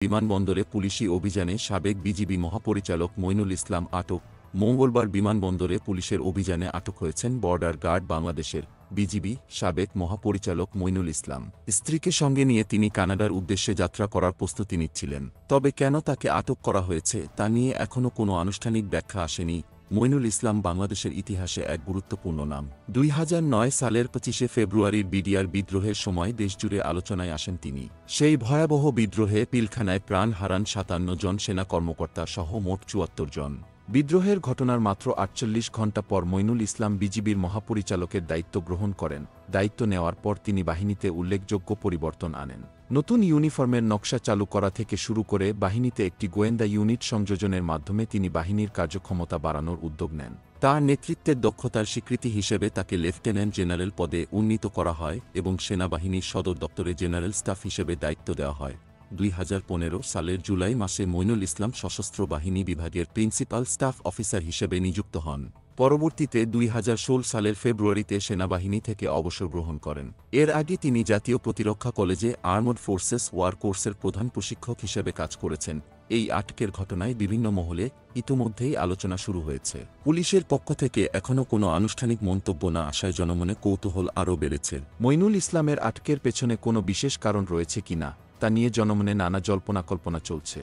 বিমানবন্দরে পুলিশি অভিযানে সাবেক বিজিবি মহাপরিচালক মইনুল ইসলাম আটক। মঙ্গলবার বিমানবন্দরে পুলিশের অভিযানে আটক হয়েছেন বর্ডার গার্ড বাংলাদেশের বিজিবি সাবেক মহাপরিচালক মইনুল ইসলাম। স্ত্রীকে সঙ্গে নিয়ে তিনি কানাডার উদ্দেশ্যে যাত্রা করার প্রস্তুতি নিচ্ছিলেন। তবে কেন তাকে আটক করা হয়েছে তা নিয়ে এখনও কোনো আনুষ্ঠানিক ব্যাখ্যা আসেনি। মইনুল ইসলাম বাংলাদেশের ইতিহাসে এক গুরুত্বপূর্ণ নাম। ২০০৯ সালের ২৫শে ফেব্রুয়ারির বিডিআর বিদ্রোহের সময় দেশজুড়ে আলোচনায় আসেন তিনি। সেই ভয়াবহ বিদ্রোহে পিলখানায় প্রাণ হারান ৫৭ জন সেনা কর্মকর্তা সহ মোট ৭৪ জন। বিদ্রোহের ঘটনার মাত্র ৪৮ ঘণ্টা পর মইনুল ইসলাম বিজিবির মহাপরিচালকের দায়িত্ব গ্রহণ করেন। দায়িত্ব নেওয়ার পর তিনি বাহিনীতে উল্লেখযোগ্য পরিবর্তন আনেন। নতুন ইউনিফর্মের নকশা চালু করা থেকে শুরু করে বাহিনীতে একটি গোয়েন্দা ইউনিট সংযোজনের মাধ্যমে তিনি বাহিনীর কার্যক্ষমতা বাড়ানোর উদ্যোগ নেন। তার নেতৃত্বের দক্ষতার স্বীকৃতি হিসেবে তাকে লেফটেন্যান্ট জেনারেল পদে উন্নীত করা হয় এবং সেনাবাহিনীর সদর দপ্তরে জেনারেল স্টাফ হিসেবে দায়িত্ব দেওয়া হয়। ২০১৫ সালের জুলাই মাসে মইনুল ইসলাম সশস্ত্র বাহিনী বিভাগের প্রিন্সিপাল স্টাফ অফিসার হিসেবে নিযুক্ত হন। পরবর্তীতে ২০১৬ সালের ফেব্রুয়ারিতে সেনাবাহিনী থেকে অবসর গ্রহণ করেন। এর আগে তিনি জাতীয় প্রতিরক্ষা কলেজে আর্মড ফোর্সেস ওয়ার কোর্সের প্রধান প্রশিক্ষক হিসেবে কাজ করেছেন। এই আটকের ঘটনায় বিভিন্ন মহলে ইতোমধ্যেই আলোচনা শুরু হয়েছে। পুলিশের পক্ষ থেকে এখনও কোনো আনুষ্ঠানিক মন্তব্য না আসায় জনমনে কৌতূহল আরও বেড়েছে। মইনুল ইসলামের আটকের পেছনে কোনো বিশেষ কারণ রয়েছে কিনা তা নিয়ে জনমনে নানা জল্পনা কল্পনা চলছে।